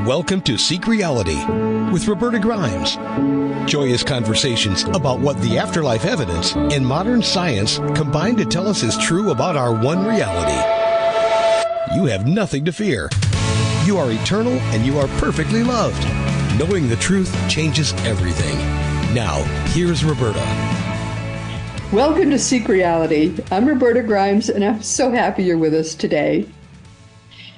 Welcome to Seek Reality with Roberta Grimes. Joyous conversations about what the afterlife evidence and modern science combine to tell us is true about our one reality. You have nothing to fear. You are eternal and you are perfectly loved. Knowing the truth changes everything. Now, here's Roberta. Welcome to Seek Reality. I'm Roberta Grimes, and I'm so happy you're with us today.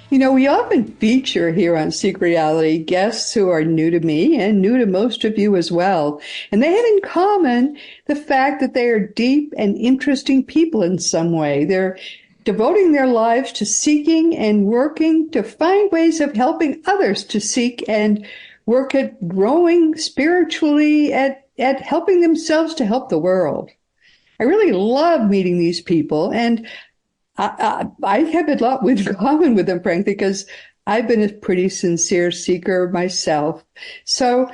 You know, we often feature here on Seek Reality guests who are new to me and new to most of you as well. And they have in common the fact that they are deep and interesting people in some way. They're devoting their lives to seeking and working to find ways of helping others to seek and work at growing spiritually, at helping themselves to help the world. I really love meeting these people, and I have a lot in common with them, frankly, because I've been a pretty sincere seeker myself. So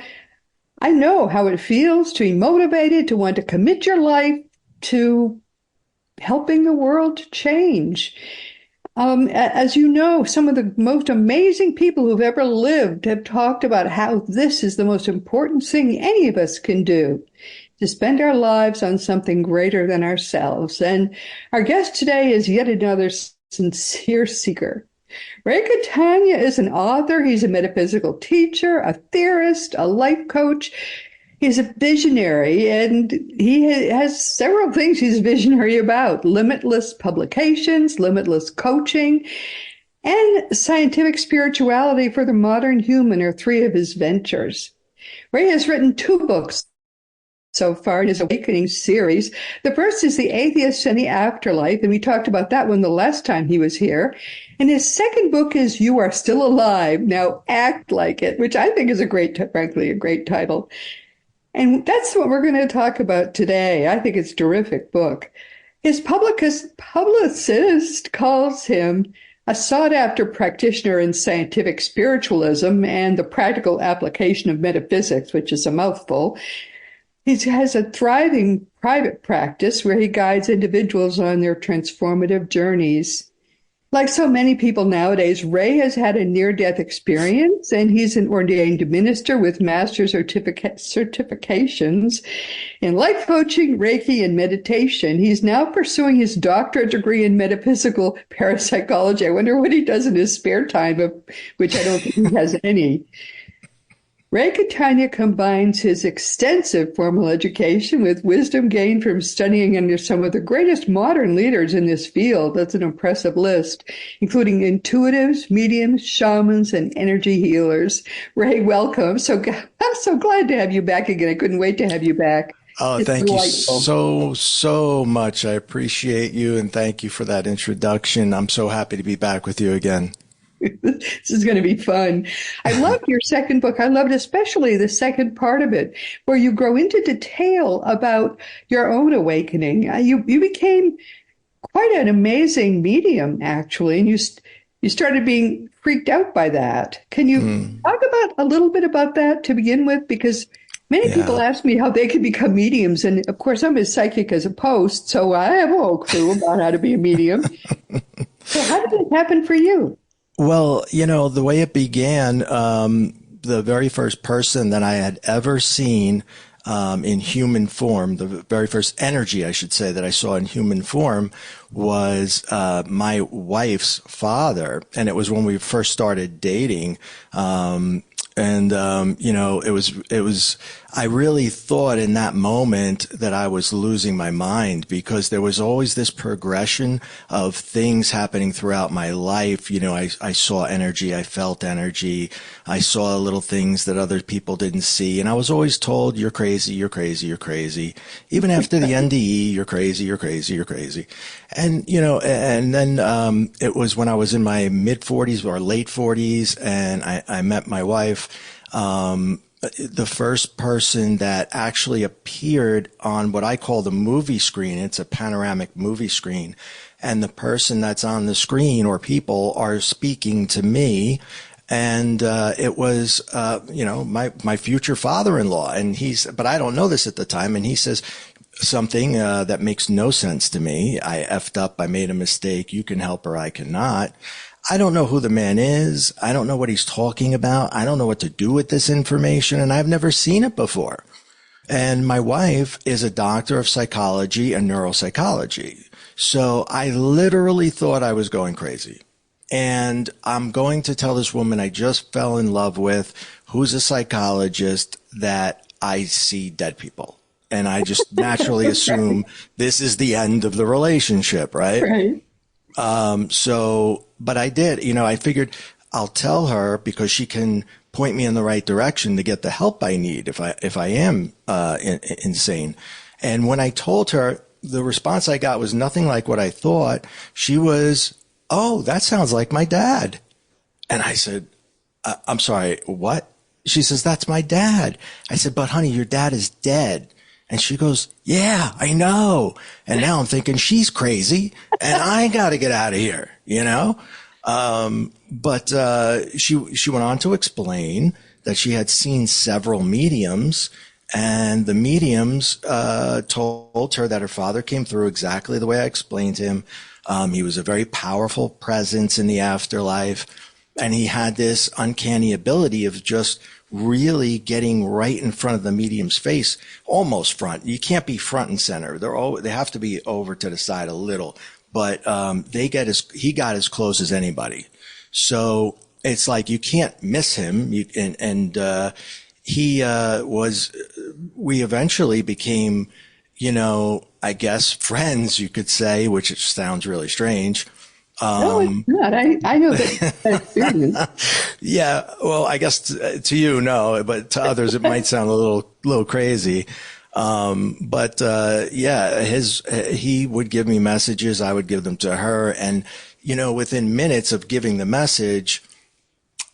I know how it feels to be motivated, to want to commit your life to helping the world to change. As you know, some of the most amazing people who've ever lived have talked about how this is the most important thing any of us can do, to spend our lives on something greater than ourselves. And our guest today is yet another sincere seeker. Ray Catania is an author. He's a metaphysical teacher, a theorist, a life coach. He's a visionary, and he has several things he's visionary about: limitless publications, limitless coaching, and scientific spirituality for the modern human are three of his ventures. Ray has written 2 books so far in his Awakening series. The first is The Atheist and the Afterlife, and we talked about that one the last time he was here. And his second book is You Are Still Alive, Now Act Like It, which I think is frankly, a great title. And that's what we're going to talk about today. I think it's a terrific book. His publicist calls him a sought-after practitioner in scientific spiritualism and the practical application of metaphysics, which is a mouthful. He has a thriving private practice where he guides individuals on their transformative journeys. Like so many people nowadays, Ray has had a near-death experience, and he's an ordained minister with master's certifications in life coaching, Reiki, and meditation. He's now pursuing his doctorate degree in metaphysical parapsychology. I wonder what he does in his spare time, of which I don't think he has any. Ray Catania combines his extensive formal education with wisdom gained from studying under some of the greatest modern leaders in this field. That's an impressive list, including intuitives, mediums, shamans, and energy healers. Ray, welcome. I'm so glad to have you back again. I couldn't wait to have you back. Oh, it's thank delightful. You so much. I appreciate you, and thank you for that introduction. I'm so happy to be back with you again. This is going to be fun. I loved your second book. I loved especially the second part of it, where you go into detail about your own awakening. You became quite an amazing medium, actually, and you started being freaked out by that. Can you talk about a little bit about that to begin with? Because many people ask me how they can become mediums, and of course I'm as psychic as a post, so I have no clue about how to be a medium. So how did it happen for you? Well, you know, the way it began, the very first person that I had ever seen in human form, the very first energy, I should say, that I saw in human form was my wife's father. And it was when we first started dating. You know, it was, I really thought in that moment that I was losing my mind, because there was always this progression of things happening throughout my life. You know, I saw energy, I felt energy, I saw little things that other people didn't see. And I was always told, you're crazy, you're crazy, you're crazy. Even after the NDE, you're crazy, you're crazy, you're crazy. And, you know, and then, it was when I was in my mid 40s or late 40s, and I met my wife. The first person that actually appeared on what I call the movie screen. It's a panoramic movie screen. And the person that's on the screen, or people, are speaking to me. And it was, you know, my future father-in-law. And but I don't know this at the time. And he says something that makes no sense to me. I effed up. I made a mistake. You can help her. I cannot. I don't know who the man is. I don't know what he's talking about. I don't know what to do with this information, and I've never seen it before. And my wife is a doctor of psychology and neuropsychology. So I literally thought I was going crazy. And I'm going to tell this woman I just fell in love with, who's a psychologist, that I see dead people. And I just naturally assume this is the end of the relationship, right? Right. But I did, I figured I'll tell her because she can point me in the right direction to get the help I need if I am insane. And when I told her, the response I got was nothing like what I thought. She was, "Oh, that sounds like my dad." And I said, "I'm sorry, what?" She says, "That's my dad." I said, "But honey, your dad is dead." And she goes, "Yeah, I know." And now I'm thinking she's crazy and I got to get out of here, But she went on to explain that she had seen several mediums, and the mediums told her that her father came through exactly the way I explained him. He was a very powerful presence in the afterlife, and he had this uncanny ability of just really getting right in front of the medium's face, almost front. You can't be front and center. They have to be over to the side a little, but he got as close as anybody. So it's like you can't miss him. We eventually became, I guess friends, you could say, which sounds really strange. No, it's not. I know that experience. Yeah, well, I guess to you, no, but to others, it might sound a little crazy. He would give me messages. I would give them to her. And, within minutes of giving the message,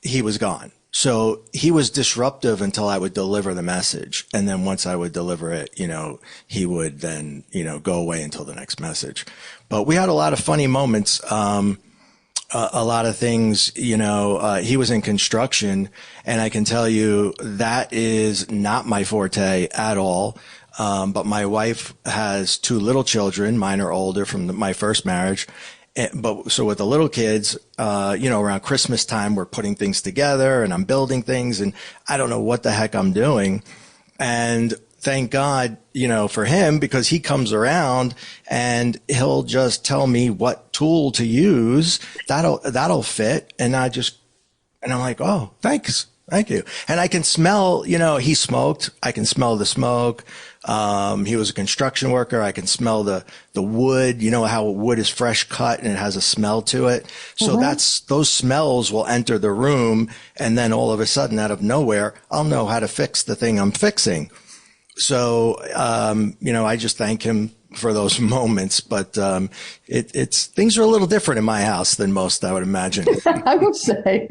he was gone. So he was disruptive until I would deliver the message. And then once I would deliver it, he would then, go away until the next message. But we had a lot of funny moments. A lot of things, he was in construction, and I can tell you that is not my forte at all. But my wife has 2 little children. Mine are older from my first marriage. So with the little kids, around Christmas time, we're putting things together and I'm building things and I don't know what the heck I'm doing. And thank God, for him, because he comes around and he'll just tell me what tool to use. That'll fit. And I'm like, "Oh, thanks. Thank you." And I can smell, he smoked. I can smell the smoke. He was a construction worker. I can smell the wood, how wood is fresh cut and it has a smell to it. So those smells will enter the room. And then all of a sudden, out of nowhere, I'll know how to fix the thing I'm fixing. So, I just thank him for those moments, but, things are a little different in my house than most, I would imagine. I will say.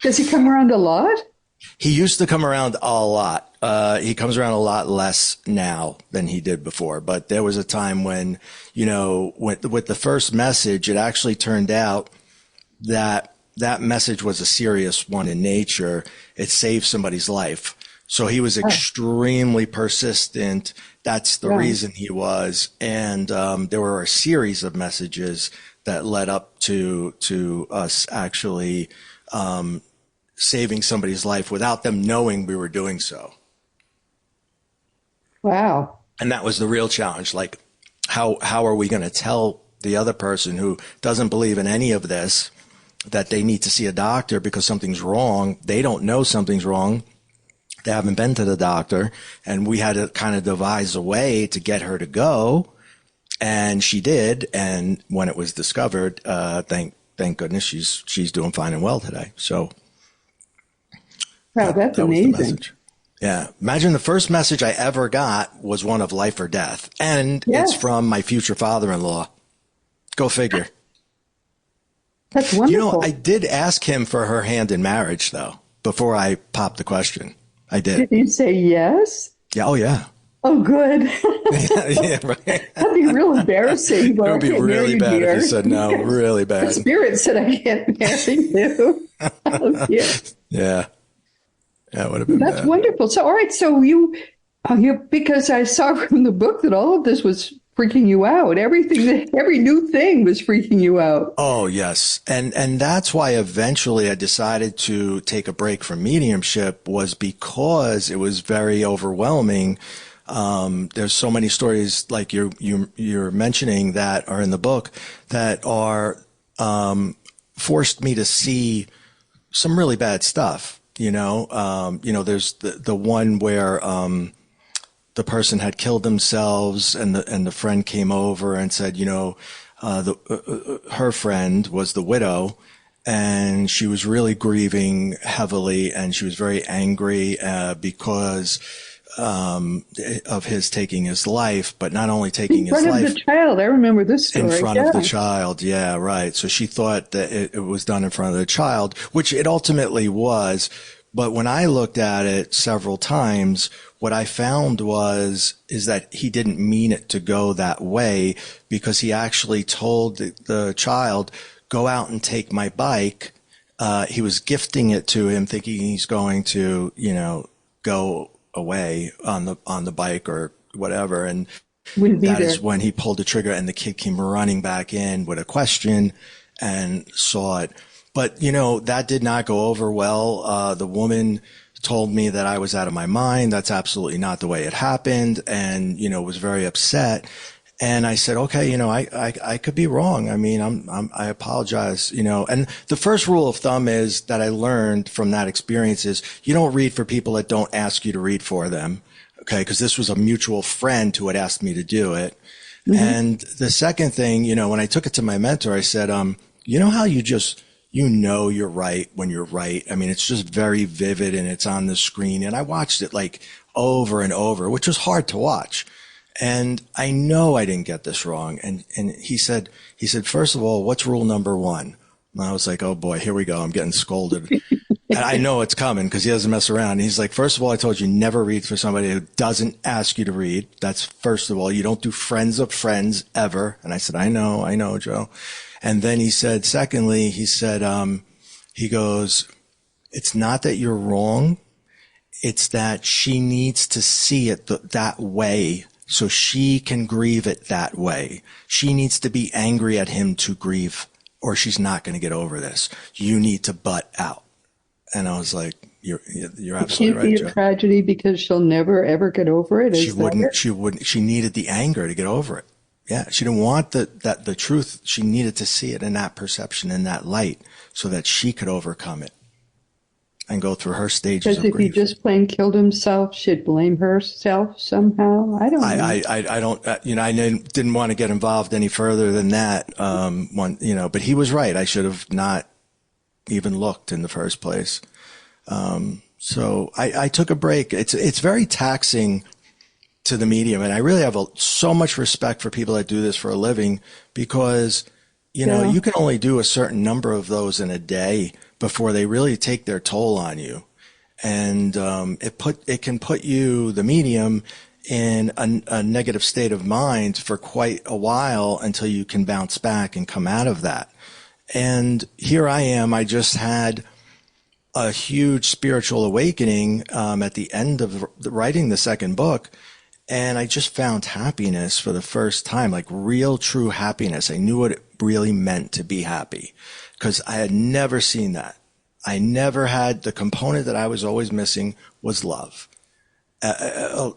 Does he come around a lot? He used to come around a lot. He comes around a lot less now than he did before. But there was a time when, with the first message, it actually turned out that message was a serious one in nature. It saved somebody's life. So he was extremely persistent. That's the reason he was. And there were a series of messages that led up to us actually saving somebody's life without them knowing we were doing so. Wow. And that was the real challenge. Like, how are we going to tell the other person who doesn't believe in any of this that they need to see a doctor because something's wrong? They don't know something's wrong. They haven't been to the doctor. And we had to kind of devise a way to get her to go. And she did. And when it was discovered, thank goodness she's doing fine and well today. So. Wow, that's amazing. Yeah. Imagine the first message I ever got was one of life or death. And it's from my future father-in-law. Go figure. That's wonderful. I did ask him for her hand in marriage, though, before I popped the question. I did. Did he say yes? Yeah. Oh, yeah. Oh, good. Yeah, right. That'd be real embarrassing. It would be really bad if he said no. Really bad. The spirit said I can't marry you. Oh, dear. Yeah. Yeah, it would have been That's bad. wonderful. So, all right. So you, because I saw from the book that all of this was freaking you out. Every new thing was freaking you out. Oh, yes. And that's why eventually I decided to take a break from mediumship, was because it was very overwhelming. There's so many stories like you're mentioning that are in the book that are, forced me to see some really bad stuff. There's the one where, the person had killed themselves, and the friend came over and said, her friend was the widow, and she was really grieving heavily, and she was very angry because of his taking his life, but not only taking his life. In front of the child. I remember this story. In front of the child. Yeah, right. So she thought that it was done in front of the child, which it ultimately was. But when I looked at it several times, what I found is that he didn't mean it to go that way, because he actually told the child, go out and take my bike. He was gifting it to him, thinking he's going to, go away on the bike or whatever. And that is when he pulled the trigger, and the kid came running back in with a question and saw it. But, that did not go over well. The woman told me that I was out of my mind. That's absolutely not the way it happened, and, was very upset. And I said, okay, I could be wrong. I mean, I apologize, and the first rule of thumb is that I learned from that experience is you don't read for people that don't ask you to read for them. Okay. Cause this was a mutual friend who had asked me to do it. Mm-hmm. And the second thing, when I took it to my mentor, I said, how you just, you're right when you're right. I mean, it's just very vivid, and it's on the screen. And I watched it like over and over, which was hard to watch. And I know I didn't get this wrong. And he said, first of all, what's rule number one? And I was like, oh boy, here we go. I'm getting scolded. And I know it's coming because he doesn't mess around. And he's like, first of all, I told you never read for somebody who doesn't ask you to read. That's first of all. You don't do friends of friends ever. And I said, I know, Joe. And then he said, secondly, he goes, it's not that you're wrong. It's that she needs to see it that way so she can grieve it that way. She needs to be angry at him to grieve, or she's not going to get over this. You need to butt out. And I was like, you're absolutely right, Joe. It can't be a tragedy because she'll never, ever get over it. She wouldn't. She needed the anger to get over it. Yeah, she didn't want the truth. She needed to see it in that perception, in that light, so that she could overcome it and go through her stages of grief. Because if he just plain killed himself, she'd blame herself somehow. I don't know. I didn't want to get involved any further than that. But he was right. I should have not even looked in the first place. So I took a break. It's very taxing to the medium. And I really have so much respect for people that do this for a living, because, you can only do a certain number of those in a day before they really take their toll on you. And, it can put you, the medium, in a negative state of mind for quite a while until you can bounce back and come out of that. And here I am. I just had a huge spiritual awakening, at the end of writing the second book. And I just found happiness for the first time, like real, true happiness. I knew what it really meant to be happy, because I had never seen that. I never had the component that I was always missing was love. I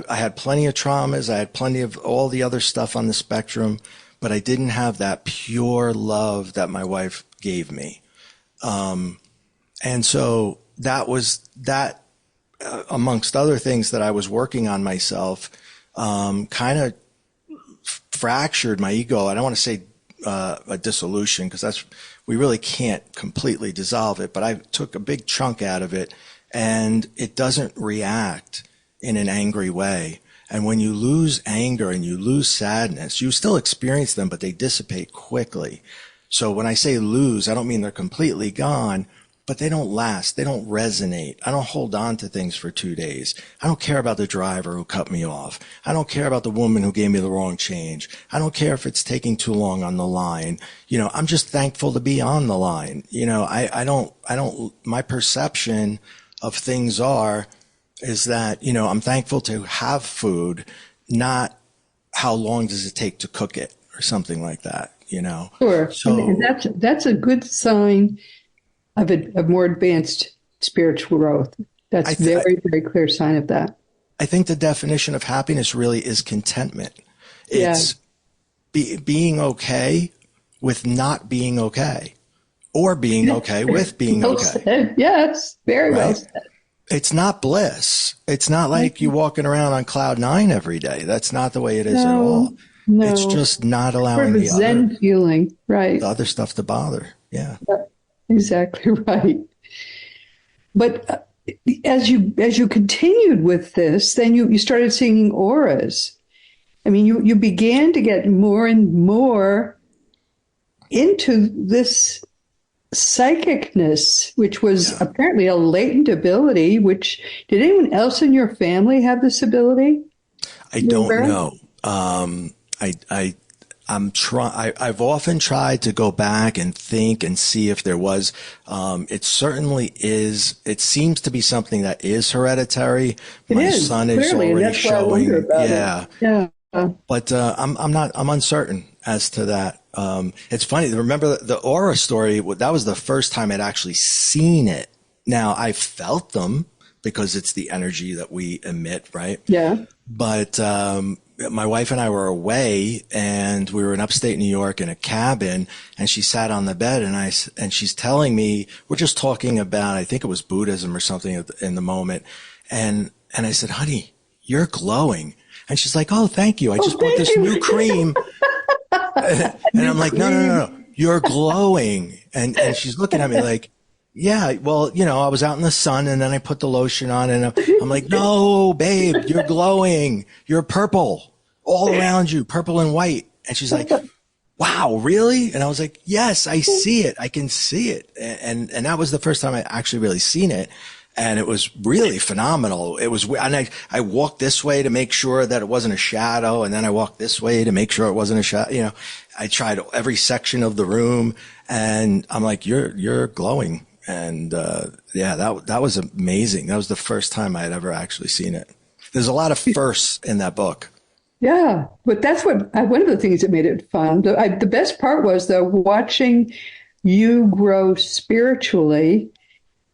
had plenty of traumas. I had plenty of all the other stuff on the spectrum, but I didn't have that pure love that my wife gave me. And so that was that. Amongst other things that I was working on myself, kind of fractured my ego. I don't want to say a dissolution, because we really can't completely dissolve it, but I took a big chunk out of it, and it doesn't react in an angry way. And when you lose anger and you lose sadness, you still experience them, but they dissipate quickly. So when I say lose, I don't mean they're completely gone, but they don't last. They don't resonate. I don't hold on to things for 2 days. I don't care about the driver who cut me off. I don't care about the woman who gave me the wrong change. I don't care if it's taking too long on the line. I'm just thankful to be on the line. My perception of things is that, I'm thankful to have food, not how long does it take to cook it or something like that, you know? Sure. So And that's a good sign of a more advanced spiritual growth. That's I, th- very, very clear sign of that. I think the definition of happiness really is contentment. Yeah. It's being okay with not being okay, or being okay with being Well okay, said. Yes, very well right? said. It's not bliss. It's not like you walking around on cloud nine every day. That's not the way it is at No, all. It's no. just not Sort allowing of a Zen feeling, right? the other stuff to bother. Yeah. Yep, exactly right. But as you continued with this, then you started seeing auras. I mean, you began to get more and more into this psychicness, which was Yeah. apparently a latent ability. Which did anyone else in your family have this ability? I You're don't aware? know. I've often tried to go back and think and see if there was, it certainly is, it seems to be something that is hereditary. It My is son is clearly, and already that's why I wonder showing. about it. Yeah. Yeah. But I'm uncertain as to that. It's funny. Remember the aura story? That was the first time I'd actually seen it. Now I felt them because it's the energy that we emit, right? Yeah. But my wife and I were away, and we were in upstate New York in a cabin, and she sat on the bed, and she's telling me, we're just talking about, I think it was Buddhism or something in the moment, and I said, honey, you're glowing. And she's like, oh, thank you. I just bought Thank this you. new cream. And I'm like, no, you're glowing. And she's looking at me like, yeah, well, I was out in the sun, and then I put the lotion on, and I'm like, no, babe, you're glowing. You're purple all around you, purple and white. And she's like, wow, really? And I was like, yes, I see it. I can see it. And that was the first time I actually really seen it. And it was really phenomenal. It was, and I walked this way to make sure that it wasn't a shadow. And then I walked this way to make sure it wasn't a shadow. I tried every section of the room, and I'm like, you're glowing. And, yeah, that was amazing. That was the first time I had ever actually seen it. There's a lot of firsts in that book. Yeah, but that's one of the things that made it fun. The best part was though watching you grow spiritually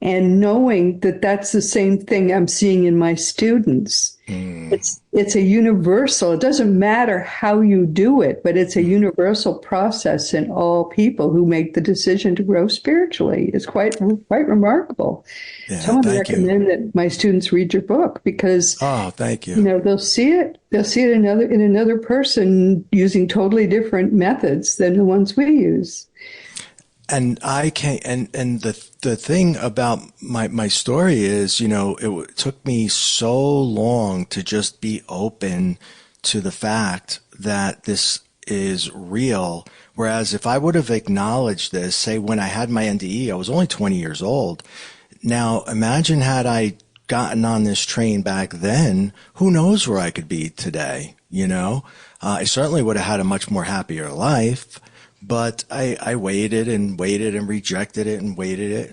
and knowing that that's the same thing I'm seeing in my students. It's a universal. It doesn't matter how you do it, but it's a universal process in all people who make the decision to grow spiritually. It's quite remarkable. Yeah, So I want to thank you. recommend that my students read your book because Oh, thank you. they'll see it in another person using totally different methods than the ones we use. And I can't, and the thing about my story is, it took me so long to just be open to the fact that this is real. Whereas if I would have acknowledged this, say when I had my NDE, I was only 20 years old. Now imagine had I gotten on this train back then, who knows where I could be today, I certainly would have had a much more happier life. But I waited and waited and rejected it and waited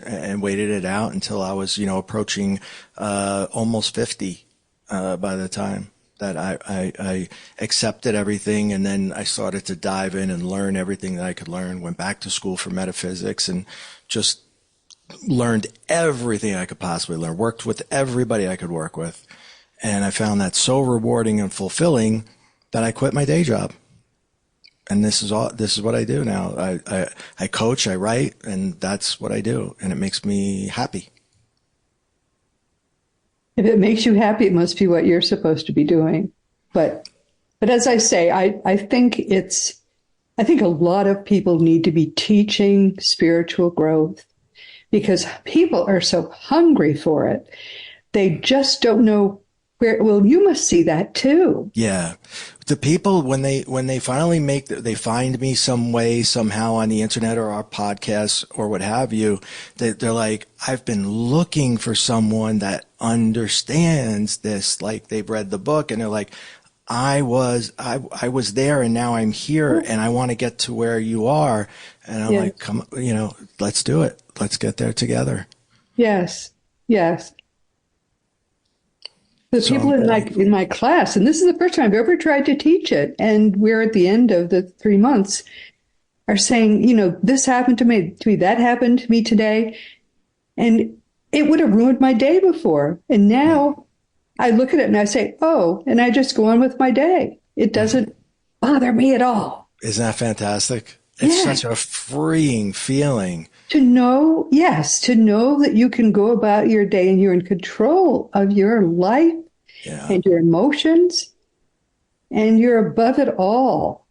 it out until I was, approaching almost 50 by the time that I accepted everything. And then I started to dive in and learn everything that I could learn, went back to school for metaphysics and just learned everything I could possibly learn, worked with everybody I could work with. And I found that so rewarding and fulfilling that I quit my day job. And this is what I do now. I coach, I write, and that's what I do. And it makes me happy. If it makes you happy, it must be what you're supposed to be doing. But as I say, I think a lot of people need to be teaching spiritual growth because people are so hungry for it. They just don't know where. Well, you must see that too. Yeah. The people, when they finally they find me some way, somehow on the internet or our podcasts or what have you, they're like, I've been looking for someone that understands this. Like they've read the book and they're like, I was there and now I'm here and I want to get to where you are. And I'm like, come, let's do it. Let's get there together. Yes. Yes. The So people in my class, and this is the first time I've ever tried to teach it, and we're at the end of the 3 months, are saying, this happened to me, that happened to me today, and it would have ruined my day before. And now I look at it and I say, oh, and I just go on with my day. It doesn't bother me at all. Isn't that fantastic? It's such a freeing feeling. To know that you can go about your day and you're in control of your life and your emotions and you're above it all.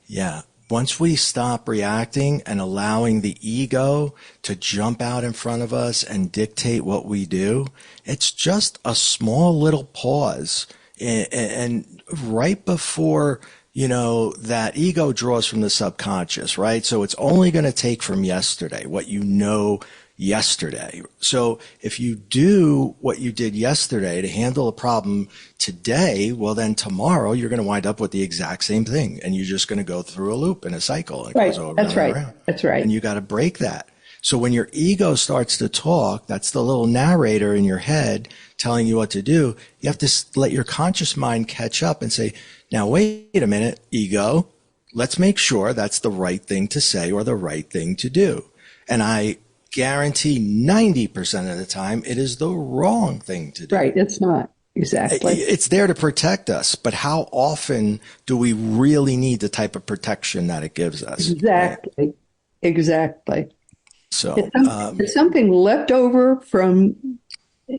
Yeah. Once we stop reacting and allowing the ego to jump out in front of us and dictate what we do, it's just a small little pause. And right before, that ego draws from the subconscious, right? So it's only going to take from yesterday, what you know yesterday. So if you do what you did yesterday to handle a problem today, well, then tomorrow you're going to wind up with the exact same thing. And you're just going to go through a loop in a cycle. It goes over That's and right. around. That's right. And you got to break that. So when your ego starts to talk, that's the little narrator in your head telling you what to do. You have to let your conscious mind catch up and say, now, wait a minute, ego, let's make sure that's the right thing to say or the right thing to do. And I guarantee 90% of the time it is the wrong thing to do. Right. It's not. Exactly. It's there to protect us. But how often do we really need the type of protection that it gives us? Exactly. Right? Exactly. So it's something left over from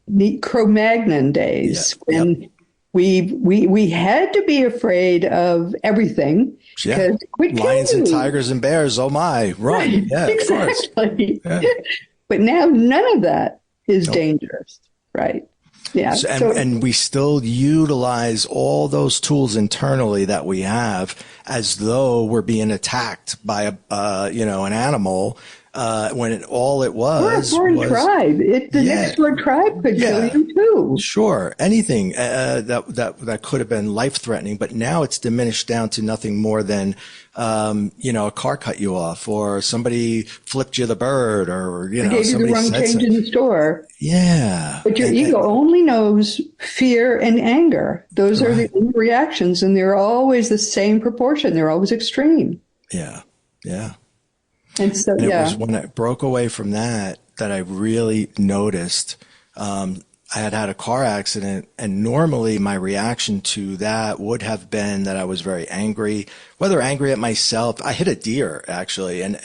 the Cro-Magnon days when we had to be afraid of everything. Yeah. Lions and tigers and bears. Oh my, run. Right. Yeah, exactly. Yeah. But now none of that is dangerous. Right. Yeah. And we still utilize all those tools internally that we have as though we're being attacked by an animal. When all it was or a foreign tribe. The next door tribe could kill you too. Sure, anything that could have been life threatening, but now it's diminished down to nothing more than a car cut you off, or somebody flipped you the bird, or gave you the wrong change in the store. Yeah, but your ego only knows fear and anger. Those are the only reactions, and they're always the same proportion. They're always extreme. Yeah. And so, it was when I broke away from that I really noticed. I had a car accident, and normally my reaction to that would have been that I was very angry, whether angry at myself. I hit a deer actually, and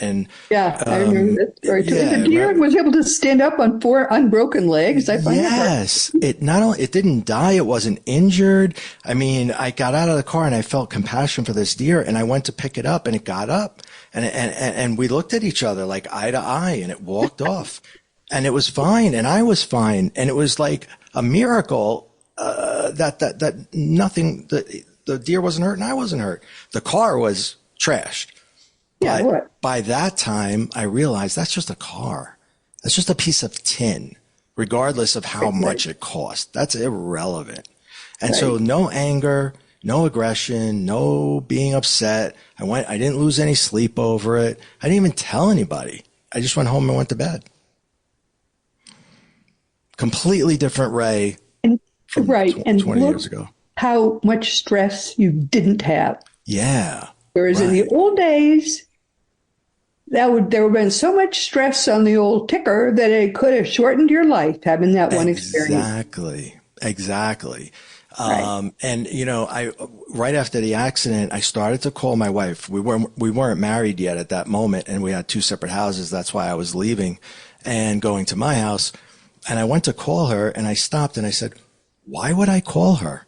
I remember that story too. The deer was able to stand up on 4 unbroken legs. I find it didn't die. It wasn't injured. I mean, I got out of the car and I felt compassion for this deer, and I went to pick it up, and it got up, and we looked at each other like eye to eye, and it walked off. And it was fine, and I was fine, and it was like a miracle that nothing. The deer wasn't hurt, and I wasn't hurt. The car was trashed. Yeah. But by that time, I realized that's just a car. That's just a piece of tin, regardless of how much it cost. That's irrelevant. And so, no anger, no aggression, no being upset. I didn't lose any sleep over it. I didn't even tell anybody. I just went home and went to bed. Completely different Ray from 20 years ago. How much stress you didn't have. Yeah. Whereas in the old days, there would have been so much stress on the old ticker that it could have shortened your life having that one experience. Exactly. And right after the accident, I started to call my wife. We weren't married yet at that moment, and we had 2 separate houses. That's why I was leaving and going to my house. And I went to call her, and I stopped and I said, why would I call her?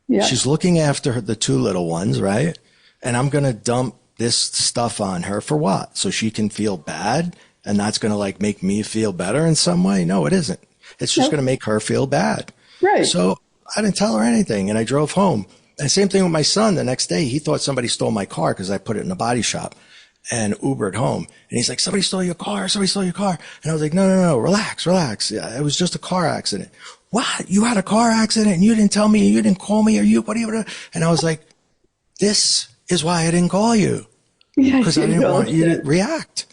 Yeah. She's looking after the 2 little ones, right? And I'm going to dump this stuff on her for what? So she can feel bad, and that's going to make me feel better in some way? No, it isn't. It's just going to make her feel bad. Right. So I didn't tell her anything, and I drove home. And same thing with my son. The next day, he thought somebody stole my car because I put it in a body shop and Ubered home. And he's like, somebody stole your car. And I was like, no, relax. Yeah, it was just a car accident. What? You had a car accident and you didn't tell me, you didn't call me, what are you? And I was like, this is why I didn't call you. Because I didn't want you to react.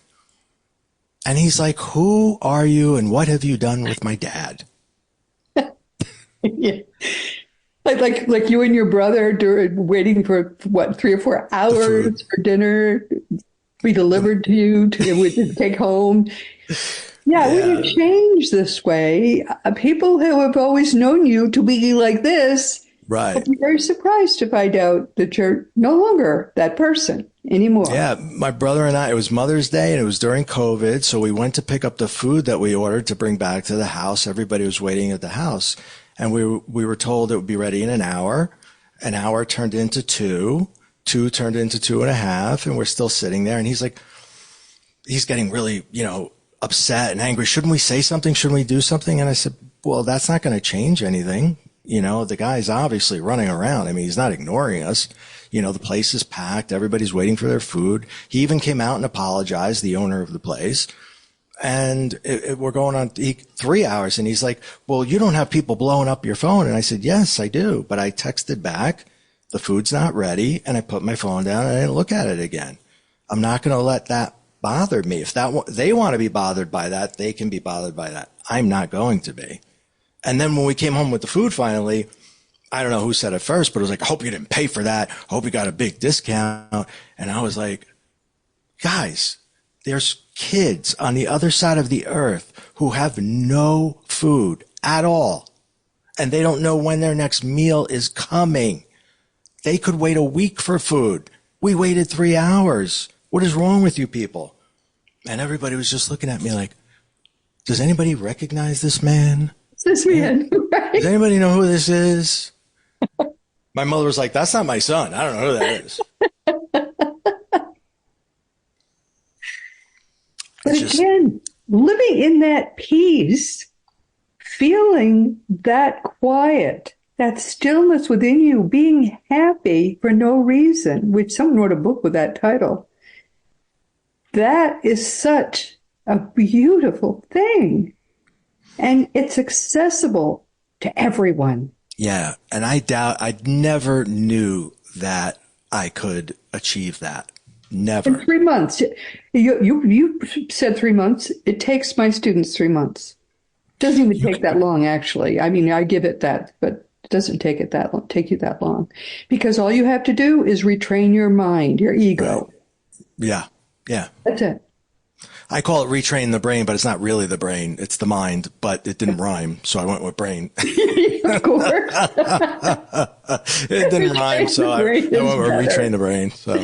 And he's like, who are you and what have you done with my dad? Yeah. Like you and your brother waiting for what, 3 or 4 hours for dinner be delivered to you to take home. Yeah, when you Yeah, change this way, people who have always known you to be like this will right. be very surprised to find out that you're no longer that person anymore. Yeah, my brother and I, it was Mother's Day and it was during COVID. So we went to pick up the food that we ordered to bring back to the house. Everybody was waiting at the house and we were told it would be ready in an hour. An hour turned into two, two turned into 2.5, and we're still sitting there. And he's like, he's getting really, upset and angry. Shouldn't we say something? Shouldn't we do something? And I said, well, that's not going to change anything. The guy's obviously running around. I mean, he's not ignoring us. The place is packed. Everybody's waiting for their food. He even came out and apologized, the owner of the place. And we're going on 3 hours. And he's like, well, you don't have people blowing up your phone. And I said, yes, I do. But I texted back, the food's not ready. And I put my phone down and I didn't look at it again. I'm not going to let that bother me. If they want to be bothered by that, they can be bothered by that. I'm not going to be. And then when we came home with the food finally, I don't know who said it first, but it was like, I hope you didn't pay for that. I hope you got a big discount. And I was like, guys, there's kids on the other side of the earth who have no food at all. And they don't know when their next meal is coming. They could wait a week for food. We waited 3 hours. What is wrong with you people? And everybody was just looking at me like, does anybody recognize this man? It's this man, right? Does anybody know who this is? My mother was like, that's not my son. I don't know who that is. But again, living in that peace, feeling that quiet, that stillness within you, being happy for no reason, which someone wrote a book with that title. That is such a beautiful thing. And it's accessible to everyone. Yeah. And I never knew that I could achieve that. Never. In 3 months. You said 3 months. It takes my students 3 months. Doesn't even take that long, actually. I mean, I give it that, but it doesn't take you that long. Because all you have to do is retrain your mind, your ego. Right. Yeah. Yeah. That's it. I call it retrain the brain, but it's not really the brain. It's the mind, but it didn't rhyme. So I went with brain. Of course. It didn't rhyme. So I went with retrain the brain. So.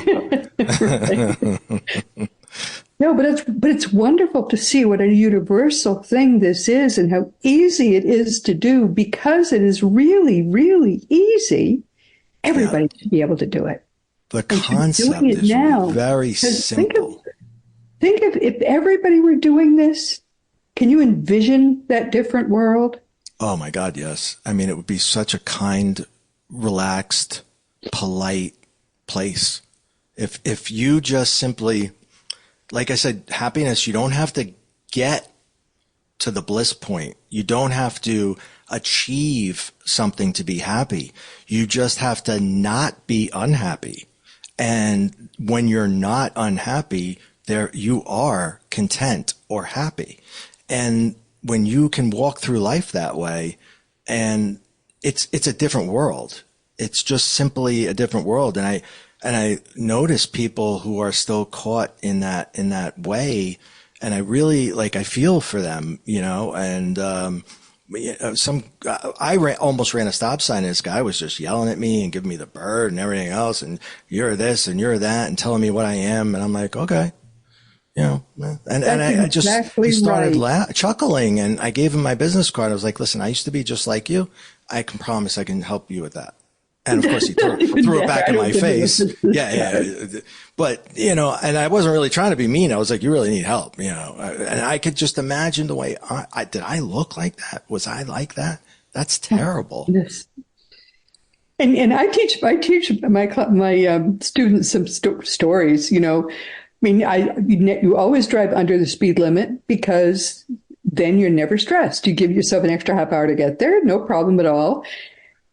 No, but it's wonderful to see what a universal thing this is and how easy it is to do because it is really, really easy. Everybody should be able to do it. The concept is very simple. Think of if everybody were doing this, can you envision that different world? Oh my God, yes. I mean, it would be such a kind, relaxed, polite place. If you just simply, like I said, happiness, you don't have to get to the bliss point. You don't have to achieve something to be happy. You just have to not be unhappy. And when you're not unhappy, there you are content or happy. And when you can walk through life that way, and it's a different world. It's just simply a different world. And I notice people who are still caught in that way. And I really I feel for them, and, almost ran a stop sign and this guy was just yelling at me and giving me the bird and everything else. And you're this and you're that and telling me what I am. And I'm like, okay. And I just, he started chuckling and I gave him my business card. I was like, listen, I used to be just like you. I can promise I can help you with that. And of course he threw it back in my face. Yeah. But, and I wasn't really trying to be mean. I was like, you really need help, and I could just imagine the way did I look like that? Was I like that? That's terrible. Yes. And I teach my students some stories, I mean, you always drive under the speed limit because then you're never stressed. You give yourself an extra half hour to get there, no problem at all.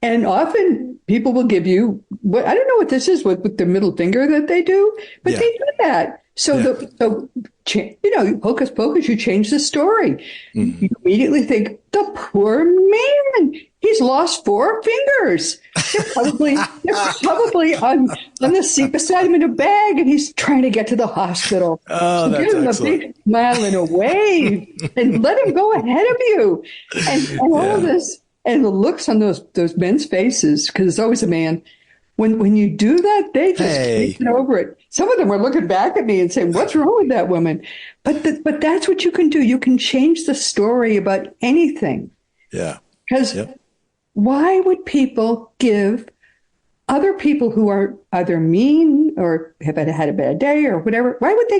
And often people will give you I don't know what this is with the middle finger that they do, but they do that. So hocus pocus, you change the story. You immediately think, the poor man, he's lost 4 fingers. They're probably on the seat beside him in a bag, and he's trying to get to the hospital. Oh, So that's give him excellent. a big smile and a wave, and let him go ahead of you. And all this, and the looks on those men's faces, because it's always a man. When you do that, they just can't get over it. Some of them are looking back at me and saying, "What's wrong with that woman?" But that's what you can do. You can change the story about anything. Yeah. Because why would people give other people who are either mean or have had a bad day or whatever? Why would they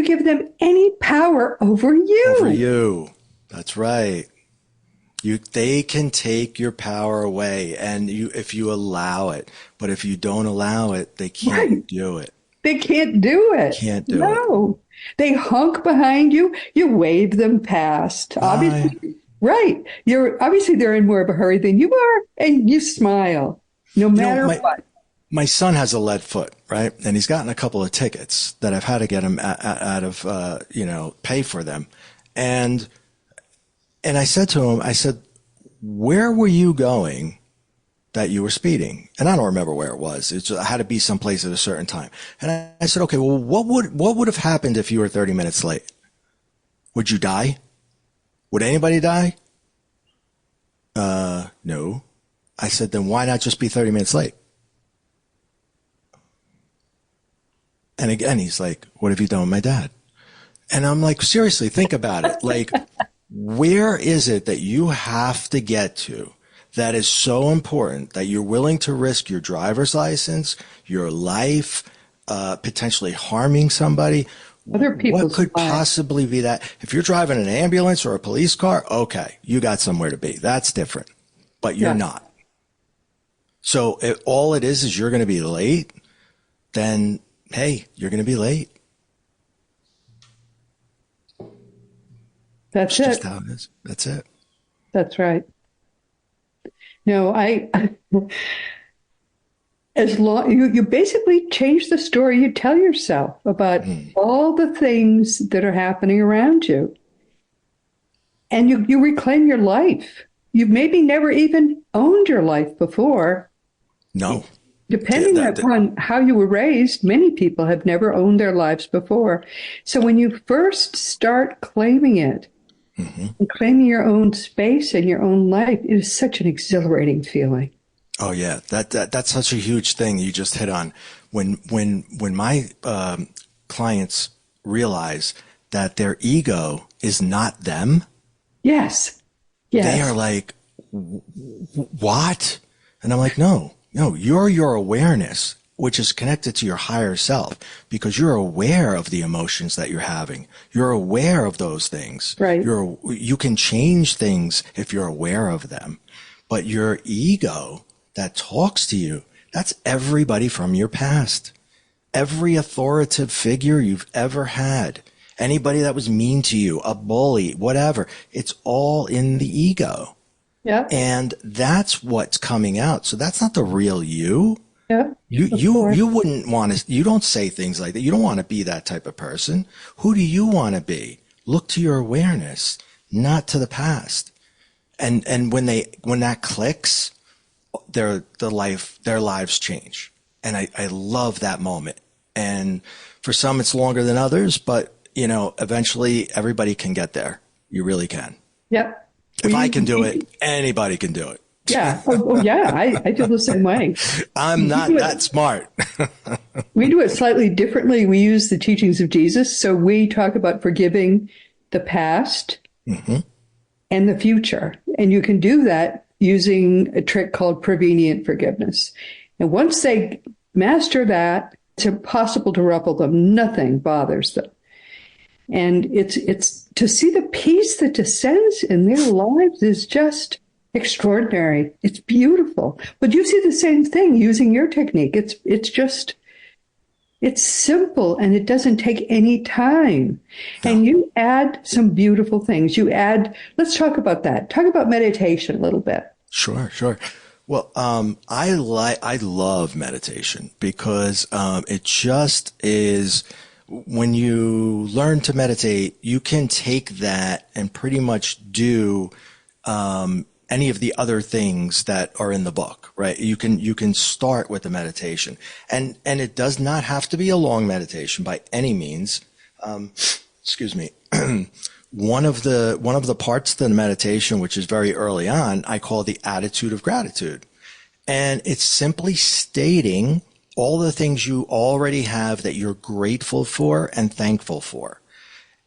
give them any power over you? Over you. That's right. They can take your power away, and if you allow it. But if you don't allow it, they can't do it. They can't do it. Can't do it. No. They honk behind you. You wave them past. Obviously, right. Obviously they're in more of a hurry than you are, and you smile no matter what. My son has a lead foot, right? And he's gotten a couple of tickets that I've had to get him out of, pay for them. And I said to him, where were you going that you were speeding? And I don't remember where it was. It had to be someplace at a certain time. And I said, okay, well, what would have happened if you were 30 minutes late? Would you die? Would anybody die? No. I said, then why not just be 30 minutes late? And again, he's like, what have you done with my dad? And I'm like, seriously, think about it. Like, where is it that you have to get to that is so important that you're willing to risk your driver's license, your life, potentially harming somebody? Other people's What could lives. possibly be that? If you're driving an ambulance or a police car, okay, you got somewhere to be. That's different. But you're not. So all it is you're going to be late, then, hey, you're going to be late. That's It's it. just how it is. That's it. That's right. No, as long you basically change the story you tell yourself about all the things that are happening around you. And you reclaim your life. You've maybe never even owned your life before. No. Depending upon how you were raised, many people have never owned their lives before. So when you first start claiming it, and claiming your own space and your own life, it is such an exhilarating feeling. Oh yeah, that's such a huge thing you just hit on. When my clients realize that their ego is not them, Yes. they are like, what? And I'm like, no, you're your awareness, which is connected to your higher self, because you're aware of the emotions that you're having. You're aware of those things. Right. You can change things if you're aware of them. But your ego that talks to you, that's everybody from your past. Every authoritative figure you've ever had. Anybody that was mean to you, a bully, whatever. It's all in the ego. Yeah. And that's what's coming out. So that's not the real you. Yeah. You wouldn't want to, you don't say things like that. You don't want to be that type of person. Who do you want to be? Look to your awareness, not to the past. And when that clicks, their lives change. And I love that moment. And for some, it's longer than others, but eventually everybody can get there. You really can. Yep. If I can do it, anybody can do it. Yeah. Oh yeah. I feel the same way. I'm not that smart. We do it slightly differently. We use the teachings of Jesus. So we talk about forgiving the past and the future. And you can do that using a trick called prevenient forgiveness. And once they master that, it's impossible to ruffle them. Nothing bothers them. And it's to see the peace that descends in their lives is just extraordinary. It's beautiful. But you see the same thing using your technique. It's simple and it doesn't take any time. No. And you add some beautiful things. Let's talk about that. Talk about meditation a little bit. Sure. Well, I love meditation because it just is when you learn to meditate, you can take that and pretty much do any of the other things that are in the book, right? You can start with the meditation, and it does not have to be a long meditation by any means. Excuse me. One of the parts of the meditation, which is very early on, I call the attitude of gratitude, and it's simply stating all the things you already have that you're grateful for and thankful for.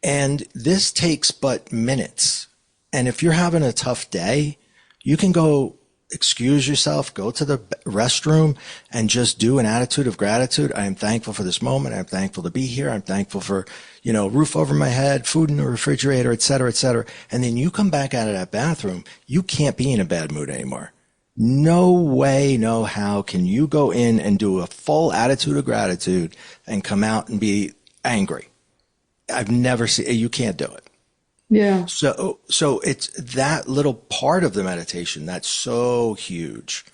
And this takes but minutes. And if you're having a tough day, you can go excuse yourself, go to the restroom, and just do an attitude of gratitude. I am thankful for this moment. I'm thankful to be here. I'm thankful for, roof over my head, food in the refrigerator, et cetera, et cetera. And then you come back out of that bathroom, you can't be in a bad mood anymore. No way, no how can you go in and do a full attitude of gratitude and come out and be angry. I've never seen, you can't do it. Yeah. So it's that little part of the meditation that's so huge.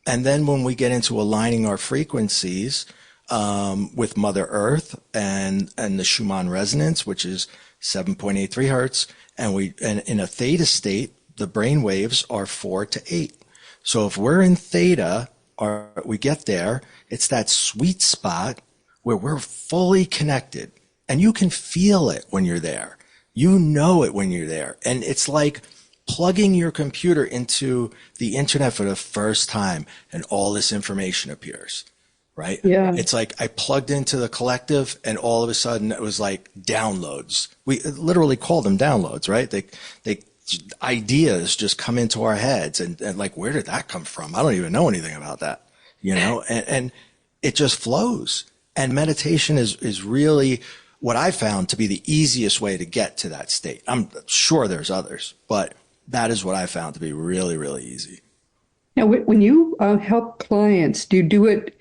And then when we get into aligning our frequencies with Mother Earth and the Schumann resonance, which is 7.83 hertz, and in a theta state, the brain waves are 4 to 8. So if we're in theta, or we get there, it's that sweet spot where we're fully connected, and you can feel it when you're there. You know it when you're there. And it's like plugging your computer into the internet for the first time and all this information appears, right? Yeah. It's like I plugged into the collective and all of a sudden it was like downloads. We literally call them downloads, right? They ideas just come into our heads and like, where did that come from? I don't even know anything about that, and it just flows. And meditation is really what I found to be the easiest way to get to that state. I'm sure there's others, but that is what I found to be really, really easy. Now, when you help clients, do you do it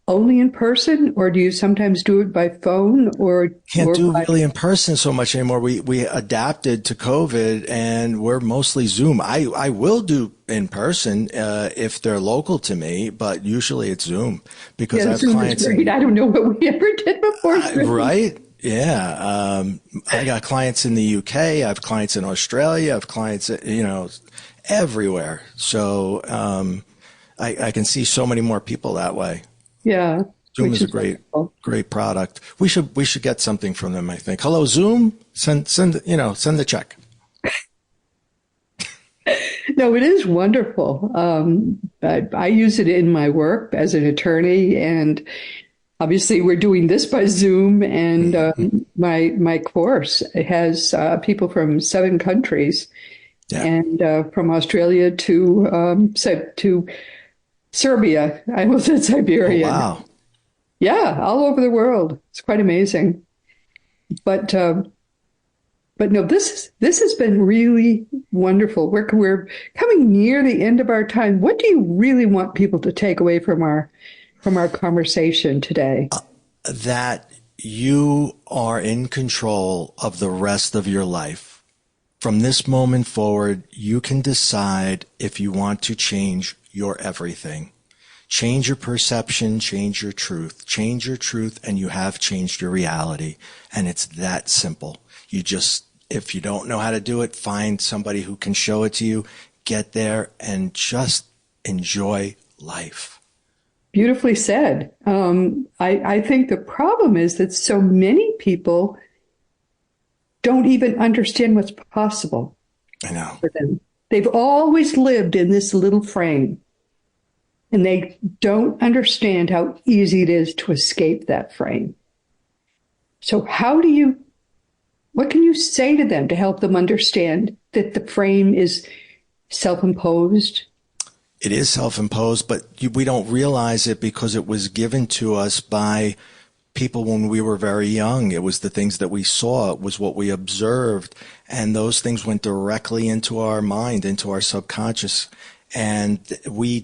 only in person, or do you sometimes do it by phone, or can't do really in person so much anymore? We adapted to COVID and we're mostly Zoom. I will do in person if they're local to me, but usually it's Zoom because I have Zoom clients. Is great. I don't know what we ever did before. Right? Yeah. I got clients in the UK. I have clients in Australia. I have clients, everywhere. So I can see so many more people that way. Yeah. Zoom is a great product. We should get something from them, I think. Hello, Zoom. Send the check. No, it is wonderful. I use it in my work as an attorney, and obviously we're doing this by Zoom, and my course has people from 7 countries, and from Australia to Serbia. I almost said Siberia. Oh, wow. Yeah, all over the world. It's quite amazing. But no, this has been really wonderful. We're coming near the end of our time. What do you really want people to take away from our conversation today? That you are in control of the rest of your life. From this moment forward, you can decide if you want to change your everything. Change your perception, change your truth, and you have changed your reality. And it's that simple. If you don't know how to do it, find somebody who can show it to you, get there, and just enjoy life. Beautifully said. I think the problem is that so many people don't even understand what's possible. I know. For them. They've always lived in this little frame, and they don't understand how easy it is to escape that frame. So what can you say to them to help them understand that the frame is self-imposed? It is self-imposed, but we don't realize it because it was given to us by people when we were very young. It was the things that we saw. It was what we observed. And those things went directly into our mind, into our subconscious. And we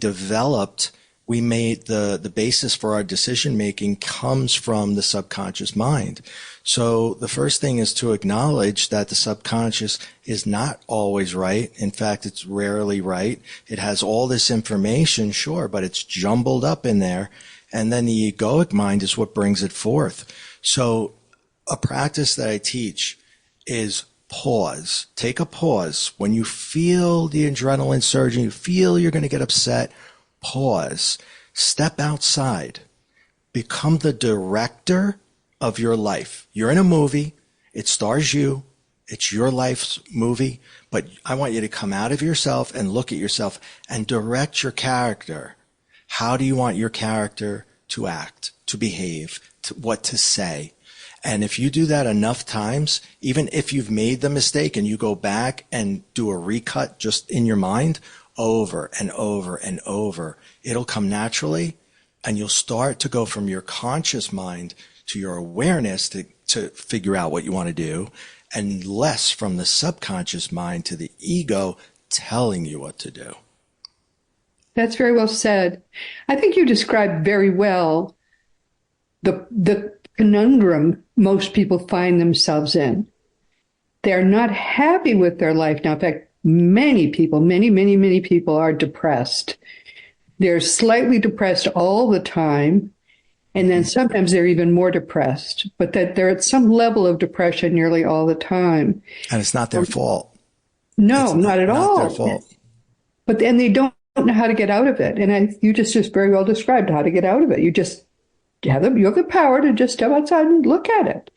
made the basis for our decision making comes from the subconscious mind. So the first thing is to acknowledge that the subconscious is not always right. In fact, it's rarely right. It has all this information, sure, but it's jumbled up in there. And then the egoic mind is what brings it forth. So a practice that I teach is pause. Take a pause. When you feel the adrenaline surging, you feel you're going to get upset, pause. Step outside. Become the director of your life. You're in a movie. It stars you. It's your life's movie. But I want you to come out of yourself and look at yourself and direct your character. How do you want your character to act, to behave, what to say? And if you do that enough times, even if you've made the mistake and you go back and do a recut just in your mind over and over and over, it'll come naturally. And you'll start to go from your conscious mind to your awareness to figure out what you want to do, and less from the subconscious mind to the ego telling you what to do. That's very well said. I think you described very well the conundrum most people find themselves in. They're not happy with their life now. In fact, many people, many people are depressed. They're slightly depressed all the time, and then sometimes they're even more depressed, but that they're at some level of depression nearly all the time. And it's not their fault. No, not at all. Not their fault. But then they don't know how to get out of it. And you just very well described how to get out of it. You have the power to just step outside and look at it,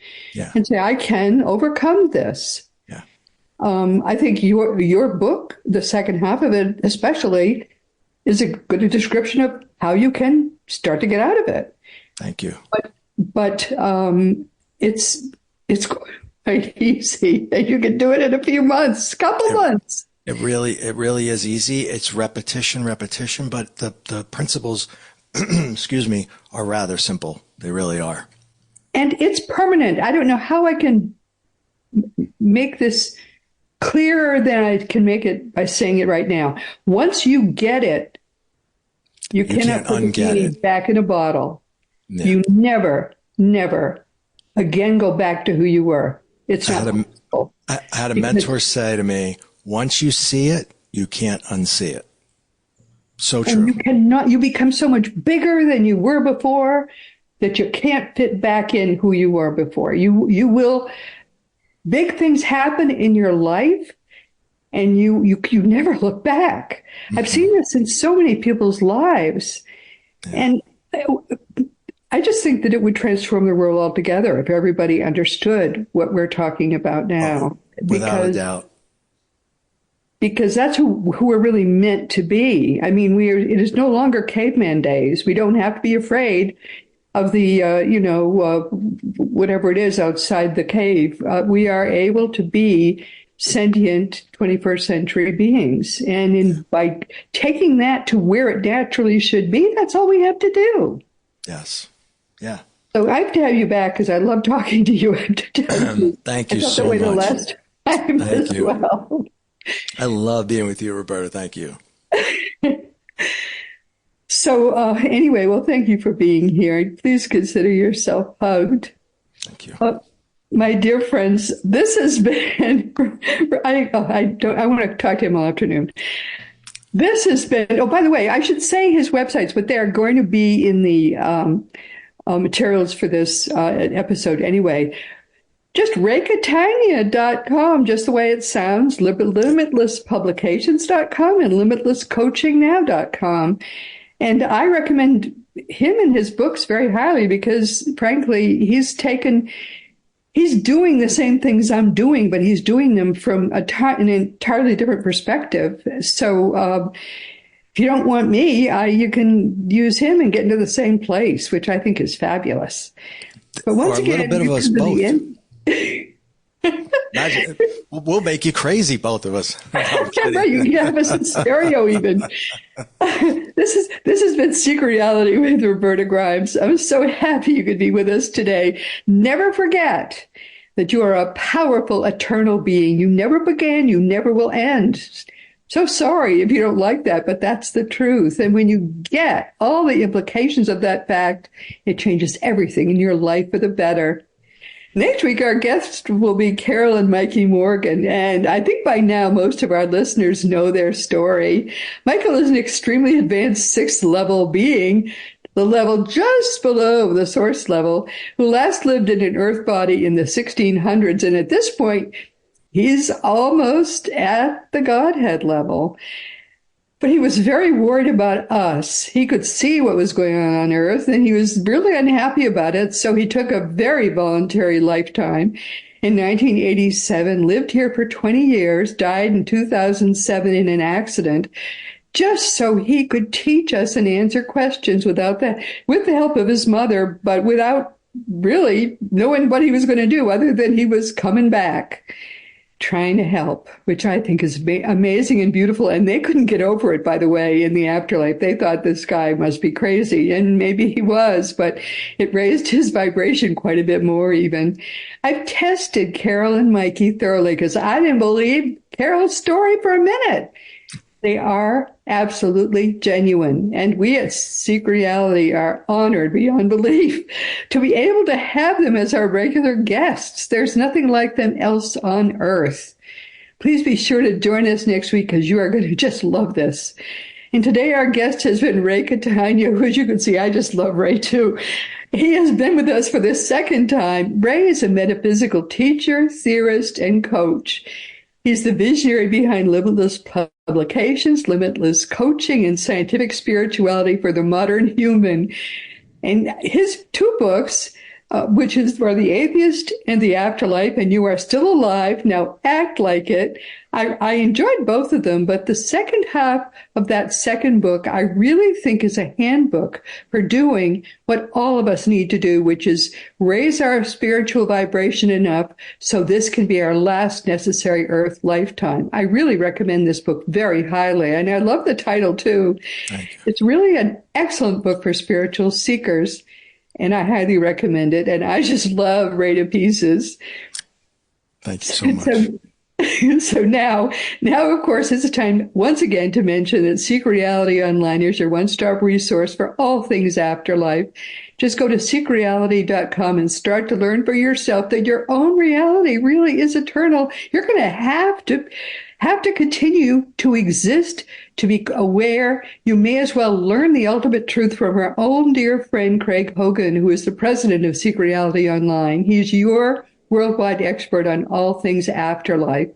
and say, I can overcome this. Yeah. I think your book, the second half of it especially, is a good description of how you can start to get out of it. Thank you. But it's quite easy. You can do it in a few months, couple months. It really is easy. It's repetition, but the principles, excuse me, are rather simple. They really are. And it's permanent. I don't know how I can make this clearer than I can make it by saying it right now. Once you get it, you cannot put the genie back in a bottle. No. You never again go back to who you were. It's not possible. I had a mentor say to me, once you see it, you can't unsee it. So true. And you become so much bigger than you were before that you can't fit back in who you were before. You will, big things happen in your life and you never look back. Mm-hmm. I've seen this in so many people's lives. Yeah. And I just think that it would transform the world altogether if everybody understood what we're talking about now. Without a doubt. Because that's who we're really meant to be. I mean, it is no longer caveman days. We don't have to be afraid of the, whatever it is outside the cave. We are able to be sentient 21st century beings. And by taking that to where it naturally should be, that's all we have to do. Yes. Yeah. So I have to have you back because I love talking to you. Thank you so much. The last time as well. I love being with you, Roberta. Thank you. So anyway, well, thank you for being here. Please consider yourself hugged. Thank you. My dear friends, this has been, I want to talk to him all afternoon. This has been, by the way, I should say his websites, but they are going to be in the materials for this episode anyway. Just RayCatania.com, just the way it sounds, limitlesspublications.com and limitlesscoachingnow.com. And I recommend him and his books very highly because, frankly, he's doing the same things I'm doing, but he's doing them from an entirely different perspective. So if you don't want me, you can use him and get into the same place, which I think is fabulous. But once again, a little bit of us both. We'll make you crazy, both of us. Right, you can have us in stereo even. This has been Secret Reality with Roberta Grimes. I'm so happy you could be with us today. Never forget that you are a powerful, eternal being. You never began, you never will end. So sorry if you don't like that, but that's the truth. And when you get all the implications of that fact, it changes everything in your life for the better. Next week, our guest will be Carol and Mikey Morgan, and I think by now most of our listeners know their story. Michael is an extremely advanced sixth-level being the level just below the source level, who last lived in an earth body in the 1600s. And at this point, he's almost at the Godhead level. But he was very worried about us. He could see what was going on earth, and he was really unhappy about it. So he took a very voluntary lifetime in 1987, lived here for 20 years, died in 2007 in an accident, just so he could teach us and answer questions with the help of his mother, but without really knowing what he was going to do, other than he was coming back, trying to help, which I think is amazing and beautiful. And they couldn't get over it, by the way, in the afterlife. They thought this guy must be crazy, and maybe he was, but it raised his vibration quite a bit more even. I've tested Carol and Mikey thoroughly because I didn't believe Carol's story for a minute. They are absolutely genuine. And we at Seek Reality are honored beyond belief to be able to have them as our regular guests. There's nothing like them else on earth. Please be sure to join us next week because you are going to just love this. And today our guest has been Ray Catania, who, as you can see, I just love Ray too. He has been with us for the second time. Ray is a metaphysical teacher, theorist, and coach. He's the visionary behind Limitless Publications, Limitless Coaching, and Scientific Spirituality for the Modern Human. And his two books, which is For the Atheist and the Afterlife, and You Are Still Alive, Now Act Like It. I enjoyed both of them, but the second half of that second book, I really think is a handbook for doing what all of us need to do, which is raise our spiritual vibration enough so this can be our last necessary earth lifetime. I really recommend this book very highly, and I love the title too. It's really an excellent book for spiritual seekers, and I highly recommend it, and I just love Ray to pieces. Thank you so much. So now, of course, it's a time once again to mention that Seek Reality Online is your one-stop resource for all things afterlife. Just go to seekreality.com and start to learn for yourself that your own reality really is eternal. You're going to have to continue to exist, to be aware. You may as well learn the ultimate truth from our own dear friend, Craig Hogan, who is the president of Seek Reality Online. He's your worldwide expert on all things afterlife.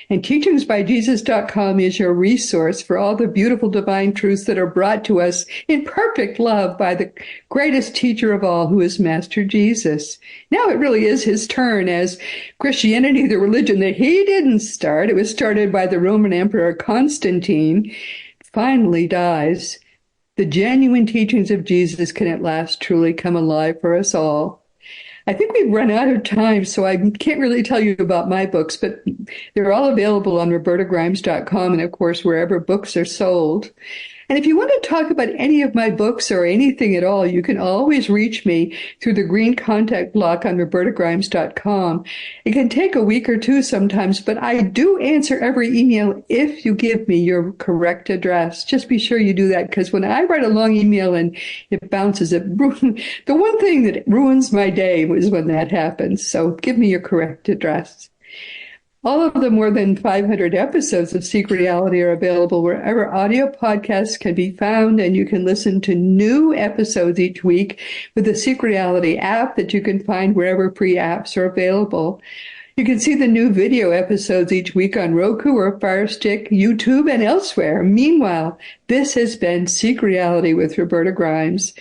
And teachingsbyjesus.com is your resource for all the beautiful divine truths that are brought to us in perfect love by the greatest teacher of all, who is Master Jesus. Now it really is his turn, as Christianity, the religion that he didn't start, it was started by the Roman Emperor Constantine, finally dies. The genuine teachings of Jesus can at last truly come alive for us all. I think we've run out of time, so I can't really tell you about my books, but they're all available on robertagrimes.com and, of course, wherever books are sold. And if you want to talk about any of my books or anything at all, you can always reach me through the green contact block on robertagrimes.com. It can take a week or two sometimes, but I do answer every email if you give me your correct address. Just be sure you do that, because when I write a long email and it bounces, the one thing that ruins my day is when that happens. So give me your correct address. All of the more than 500 episodes of Seek Reality are available wherever audio podcasts can be found, and you can listen to new episodes each week with the Seek Reality app that you can find wherever free apps are available. You can see the new video episodes each week on Roku or Fire Stick, YouTube, and elsewhere. Meanwhile, this has been Seek Reality with Roberta Grimes.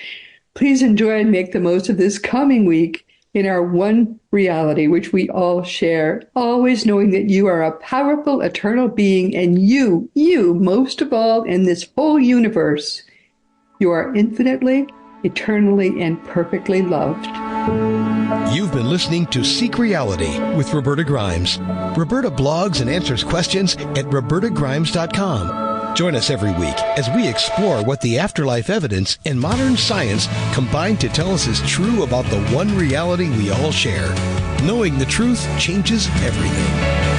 Please enjoy and make the most of this coming week in our one reality, which we all share, always knowing that you are a powerful, eternal being, and you, most of all in this whole universe, you are infinitely, eternally, and perfectly loved. You've been listening to Seek Reality with Roberta Grimes. Roberta blogs and answers questions at robertagrimes.com. Join us every week as we explore what the afterlife evidence and modern science combine to tell us is true about the one reality we all share. Knowing the truth changes everything.